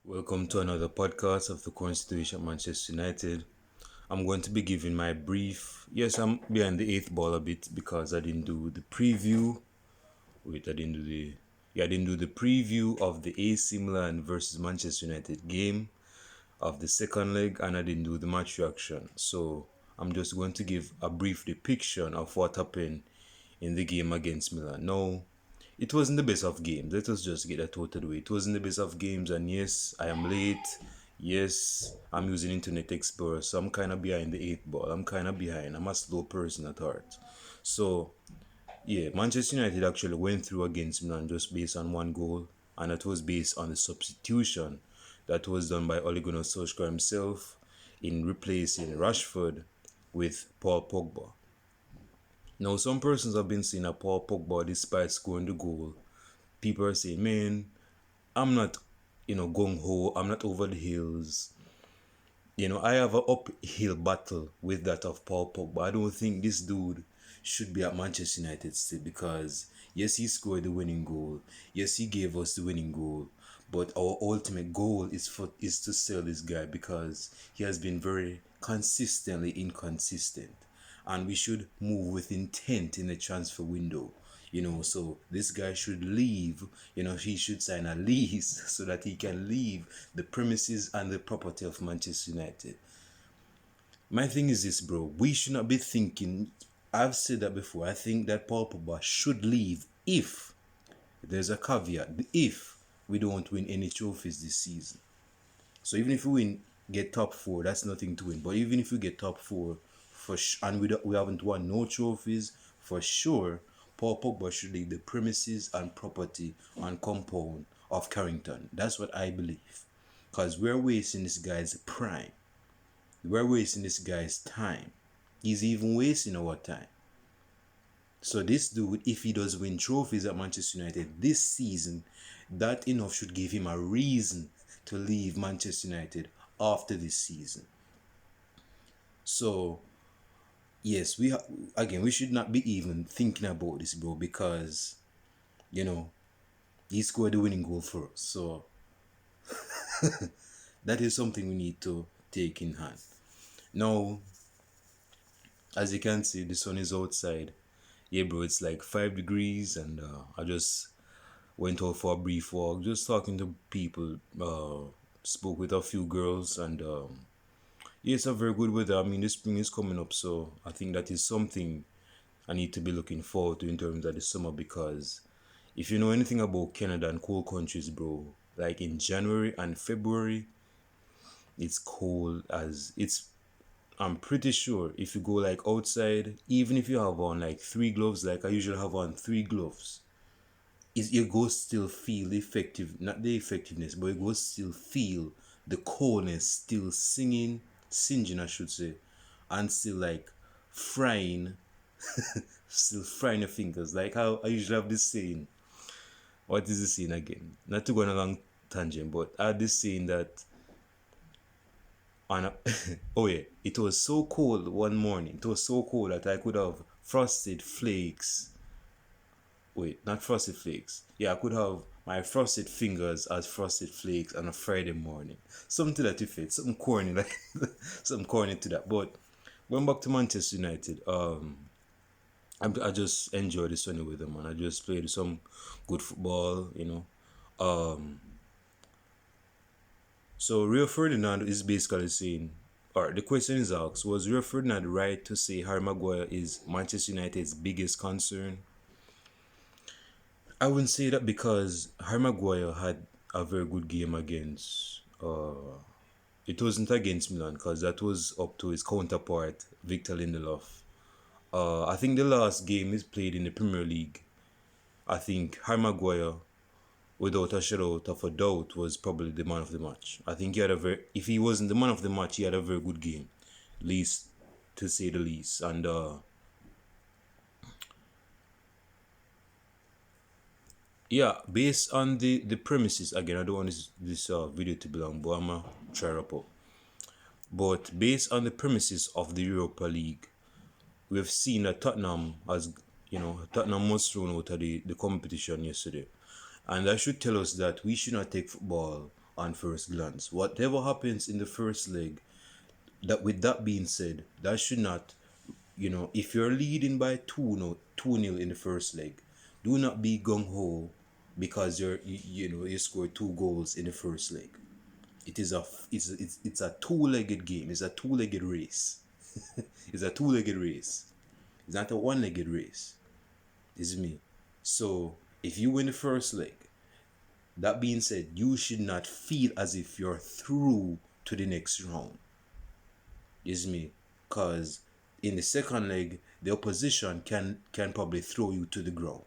Welcome to another podcast of the current situation at Manchester United. I'm going to be giving my brief. Yes, I'm behind the eighth ball a bit because I didn't do the preview. Wait, I didn't do the. Yeah, I didn't do the preview of the AC Milan versus Manchester United game of the second leg, and I didn't do the match reaction. So I'm just going to give a brief depiction of what happened in the game against Milan. No, it wasn't the best of games. Let us just get that out of the way. It wasn't the best of games, and yes, I am late. Yes, I'm using Internet Explorer, so I'm kind of behind the eighth ball. I'm kind of behind. I'm a slow person at heart. So, yeah, Manchester United actually went through against Milan just based on one goal, and it was based on the substitution that was done by Ole Gunnar Solskjaer himself in replacing Rashford with Paul Pogba. Now, some persons have been saying that Paul Pogba, despite scoring the goal, people are saying, man, I'm not, gung ho. I'm not over the hills. I have an uphill battle with that of Paul Pogba. I don't think this dude should be at Manchester United still because, yes, he scored the winning goal. Yes, he gave us the winning goal. But our ultimate goal is to sell this guy because he has been very consistently inconsistent. And we should move with intent in the transfer window. So this guy should leave. He should sign a lease so that he can leave the premises and the property of Manchester United. My thing is this, bro. We should not be thinking. I've said that before. I think that Paul Pogba should leave if there's a caveat. If we don't win any trophies this season. So even if we win, get top four, that's nothing to win. But even if we get top four, and we haven't won no trophies, for sure, Paul Pogba should leave the premises and property and compound of Carrington. That's what I believe. Because we're wasting this guy's prime. We're wasting this guy's time. He's even wasting our time. So this dude, if he does win trophies at Manchester United this season, that enough should give him a reason to leave Manchester United after this season. So, yes, we should not be even thinking about this, bro, because, he scored the winning goal for us. So, that is something we need to take in hand. Now, as you can see, the sun is outside. Yeah, bro, it's like 5 degrees, and I just went out for a brief walk, just talking to people, spoke with a few girls, and yeah, it's a very good weather. I mean, the spring is coming up, so I think that is something I need to be looking forward to in terms of the summer because if you know anything about Canada and cold countries, bro, like in January and February, it's cold as it's. I'm pretty sure if you go like outside, even if you have on like 3 gloves, like I usually have on 3 gloves, you go still feel the effective, not the effectiveness, but you go still feel the coldness still singeing, I should say, and still like frying, still frying your fingers. Like how I usually have this saying. What is the saying again? Not to go on a long tangent, but I had this saying that on a, oh yeah, it was so cold one morning. It was so cold that I could have frosted flakes. Wait, not frosted flakes. Yeah, I could have my frosted fingers as frosted flakes on a Friday morning. Something to that effect. Something corny, like something corny to that. But going back to Manchester United, I just enjoy the sunny weather, man. I just played some good football. So Rio Ferdinand is basically saying, or the question is asked, was Rio Ferdinand right to say Harry Maguire is Manchester United's biggest concern? I wouldn't say that because Harry Maguire had a very good game against. It wasn't against Milan because that was up to his counterpart Victor Lindelof. I think the last game is played in the Premier League. I think Harry Maguire, without a shadow of a doubt, was probably the man of the match. I think he had if he wasn't the man of the match, he had a very good game, least to say the least. And yeah, based on the premises, again, I don't want this video to be long, but I'm going to try wrap up. But based on the premises of the Europa League, we have seen that Tottenham Tottenham was thrown out of the competition yesterday. And that should tell us that we should not take football on first glance. Whatever happens in the first leg, that with that being said, that should not, if you're leading by 2-0 in the first leg, do not be gung ho because you scored 2 goals in the first leg. It's a two-legged game. It's a two-legged race. It's a two-legged race. It's not a one-legged race. This is me. So if you win the first leg, that being said, you should not feel as if you're through to the next round. This is me. Because in the second leg, the opposition can probably throw you to the ground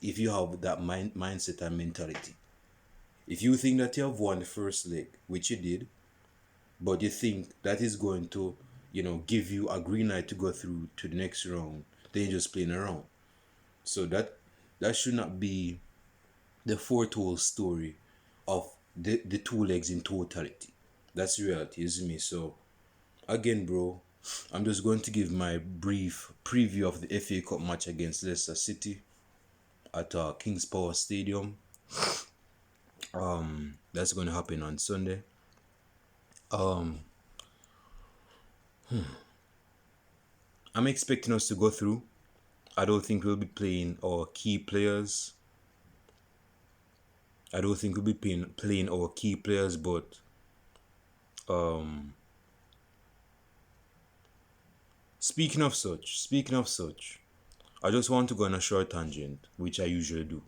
if you have that mindset and mentality. If you think that you have won the first leg, which you did, but you think that is going to, give you a green light to go through to the next round, then you're just playing around. So that should not be the foretold story of the 2 legs in totality. That's reality, isn't me? So again, bro, I'm just going to give my brief preview of the FA Cup match against Leicester City at King's Power Stadium. That's going to happen on Sunday. I'm expecting us to go through. I don't think we'll be playing our key players. But speaking of such, I just want to go on a short tangent, which I usually do.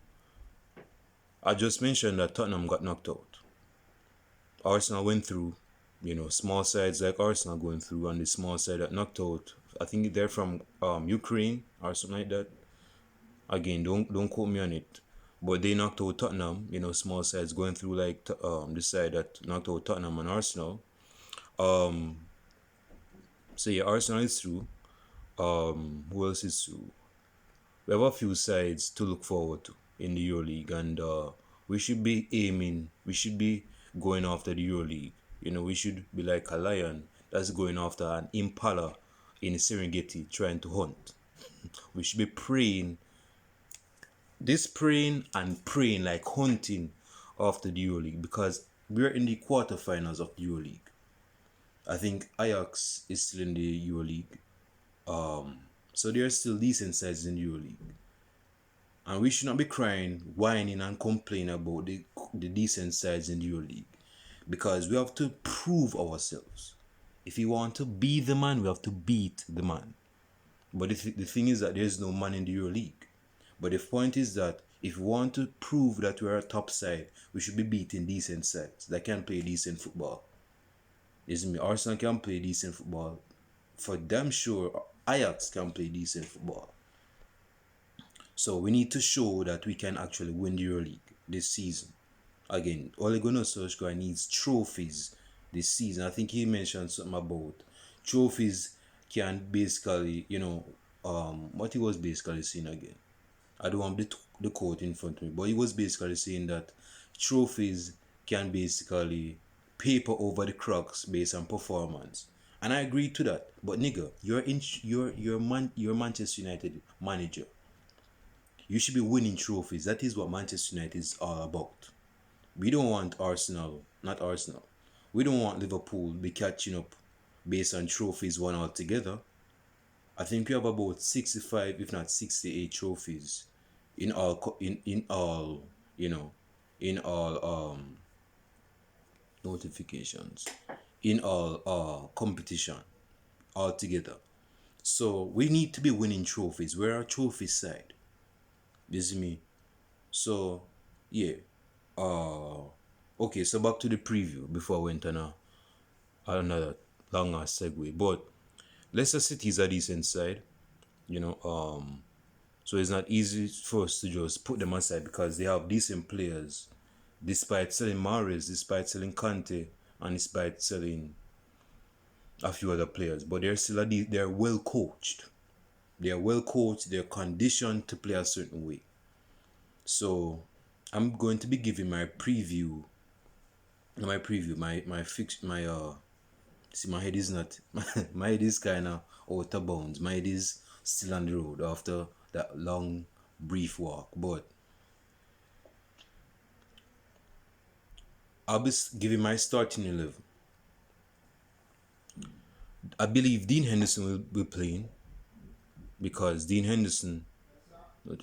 I just mentioned that Tottenham got knocked out. Arsenal went through, small sides like Arsenal going through, and the small side that knocked out, I think they're from Ukraine or something like that. Again, don't quote me on it. But they knocked out Tottenham, small sides going through like the side that knocked out Tottenham and Arsenal. So yeah, Arsenal is through. Who else is through? We have a few sides to look forward to in the EuroLeague, and we should be going after the EuroLeague. We should be like a lion that's going after an impala in the Serengeti trying to hunt. We should be praying like hunting after the EuroLeague, because we're in the quarterfinals of the EuroLeague. I think Ajax is still in the EuroLeague. So there are still decent sides in the EuroLeague. And we should not be crying, whining and complaining about the decent sides in the EuroLeague. Because we have to prove ourselves. If you want to be the man, we have to beat the man. But the thing is that there's no man in the EuroLeague. But the point is that if we want to prove that we're a top side, we should be beating decent sides that can play decent football. Isn't me? Arsenal can play decent football. For damn sure, Ajax can play decent football. So we need to show that we can actually win the EuroLeague this season. Again, Ole Gunnar Solskjaer needs trophies this season. I think he mentioned something about trophies can basically, what he was basically saying again. I don't have the quote in front of me, but he was basically saying that trophies can basically paper over the cracks based on performance. And I agree to that. But nigga, you're Manchester United manager. You should be winning trophies. That is what Manchester United is all about. We don't want not Arsenal. We don't want Liverpool be catching up based on trophies won altogether. I think we have about 65, if not 68 trophies in all notifications, in all competition altogether. So we need to be winning trophies. We're a trophy side. This is me. So yeah. Okay, so back to the preview before I went on another longer segue. But Leicester City is a decent side, so it's not easy for us to just put them aside because they have decent players, despite selling Mahrez, despite selling Kante, and despite selling a few other players. But they're well coached. They're conditioned to play a certain way. So I'm going to be giving my preview. See, my head is not. My head is kind of out of bounds. My head is still on the road after that long, brief walk. But I'll be giving my starting 11. I believe Dean Henderson will be playing because Dean Henderson will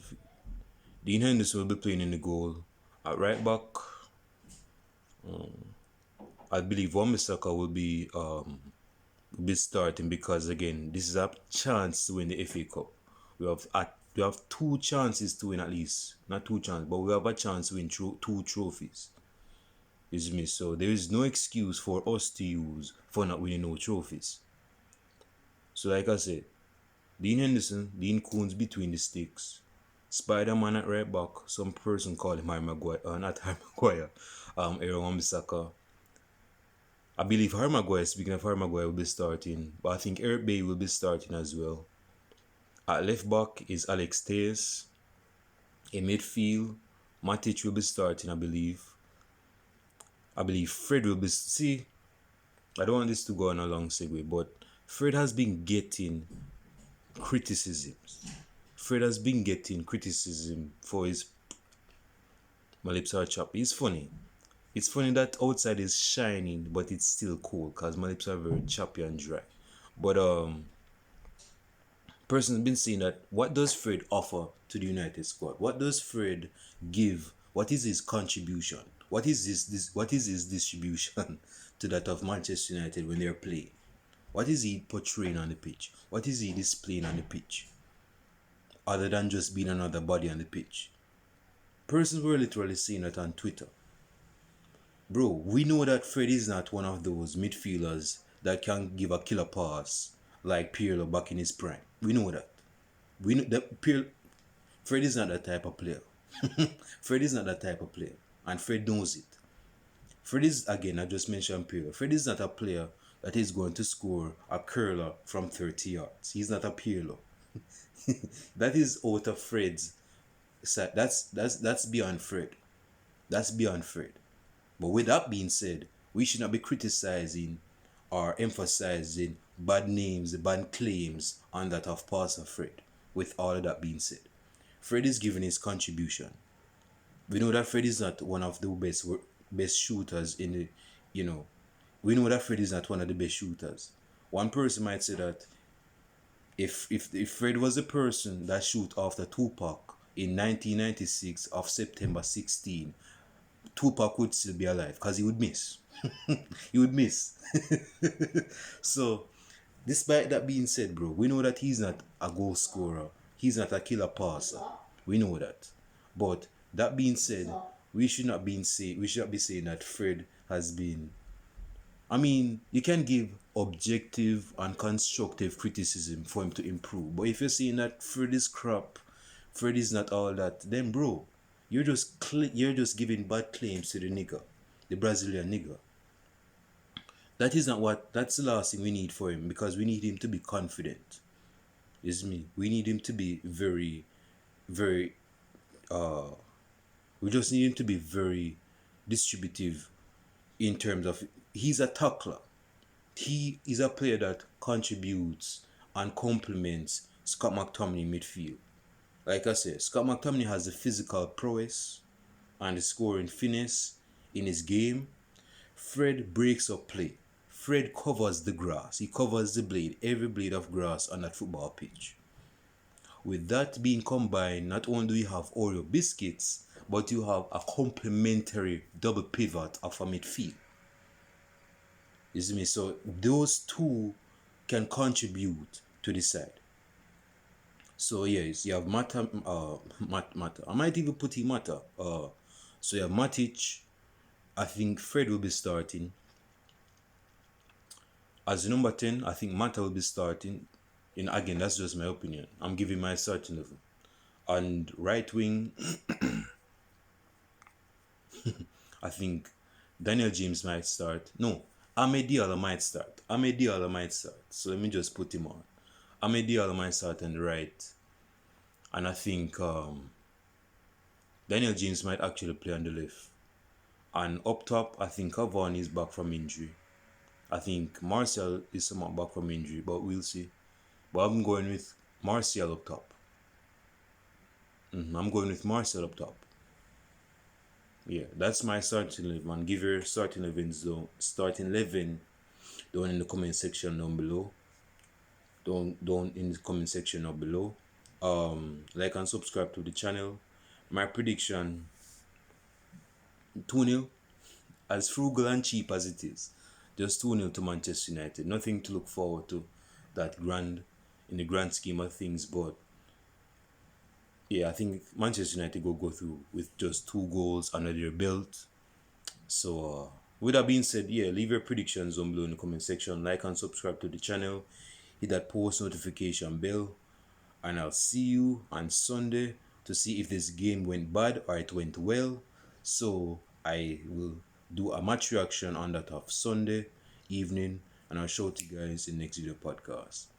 be playing in the goal. At right back, I believe Wan-Bissaka will be starting because again, this is a chance to win the FA Cup. We have two chances to win at least, not two chances, but we have a chance to win two trophies. Is me. So there is no excuse for us to use for not winning no trophies. So like I said, Dean Henderson, Dean Coons between the sticks, Spider-Man at right back, some person called him Harry Maguire, not Harry Maguire, Aaron Wan-Bissaka. I believe Harry Maguire, speaking of Harry Maguire, will be starting, but I think Eric Bay will be starting as well. At left back is Alex Telles. In midfield, Matic will be starting, I believe. I believe Fred will be... See, I don't want this to go on a long segue, but Fred has been getting criticisms. Fred has been getting criticism for his... My lips are choppy. It's funny. It's funny that outside is shining, but it's still cold because my lips are very choppy and dry. But person's been saying that what does Fred offer to the United squad? What does Fred give? What is his contribution? What is his distribution to that of Manchester United when they're playing? What is he portraying on the pitch? What is he displaying on the pitch? Other than just being another body on the pitch. Persons were literally saying that on Twitter. Bro, we know that Fred is not one of those midfielders that can give a killer pass like Pirlo back in his prime. We know that. We know that Fred is not that type of player. Fred is not that type of player. And Fred knows it. Fred is, again, I just mentioned Pirlo. Fred is not a player that is going to score a curler from 30 yards. He's not a Pirlo. That is out of Fred's side. That's beyond Fred. That's beyond Fred. But with that being said, we should not be criticizing or emphasizing bad names, bad claims on that of Pastor Fred. With all of that being said, Fred is giving his contribution. We know that Fred is not one of the best shooters in the, we know that Fred is not one of the best shooters. One person might say that if Fred was the person that shoot after Tupac in 1996 of September 16, Tupac would still be alive because he would miss. He would miss. So, despite that being said, bro, we know that he's not a goal scorer. He's not a killer passer. We know that. But that being said, we should not be saying that Fred has been... I mean, you can give objective and constructive criticism for him to improve. But if you're saying that Fred is crap, Fred is not all that, then bro, you're just giving bad claims to the nigga, the Brazilian nigga. That's the last thing we need for him, because we need him to be confident. Is me. We need him to be very, very, we just need him to be very distributive in terms of, he's a tackler. He is a player that contributes and complements Scott McTominay in midfield. Like I said, Scott McTominay has the physical prowess and the scoring finesse in his game. Fred breaks up play. Fred covers the grass. He covers the blade, every blade of grass on that football pitch. With that being combined, not only do you have Oreo biscuits, but you have a complementary double pivot of a midfield. You see me? So those two can contribute to the side. So yes, you have Mata. I might even put him Mata. So you have Matic. I think Fred will be starting. As number 10, I think Mata will be starting. And again, that's just my opinion. I'm giving my starting level. And right wing, I think Daniel James might start. No, Amé Diallo might start. So let me just put him on. Amé Diallo might start on the right. And I think Daniel James might actually play on the left. And up top, I think Cavani is back from injury. I think Martial is somewhat back from injury, but we'll see. But I'm going with Martial up top. I'm going with Martial up top. Yeah, that's my starting 11. Man, give your starting 11 down in the comment section down below. Down in the comment section down below. Like and subscribe to the channel. My prediction 2-0. As frugal and cheap as it is, just 2-0 to Manchester United. Nothing to look forward to that grand in the grand scheme of things, but yeah, I think Manchester United go through with just 2 goals under their belt. So with that being said, yeah, leave your predictions down below in the comment section. Like and subscribe to the channel. Hit that post notification bell. And I'll see you on Sunday to see if this game went bad or it went well. So I will do a match reaction on that of Sunday evening, and I'll show it to you guys in the next video podcast.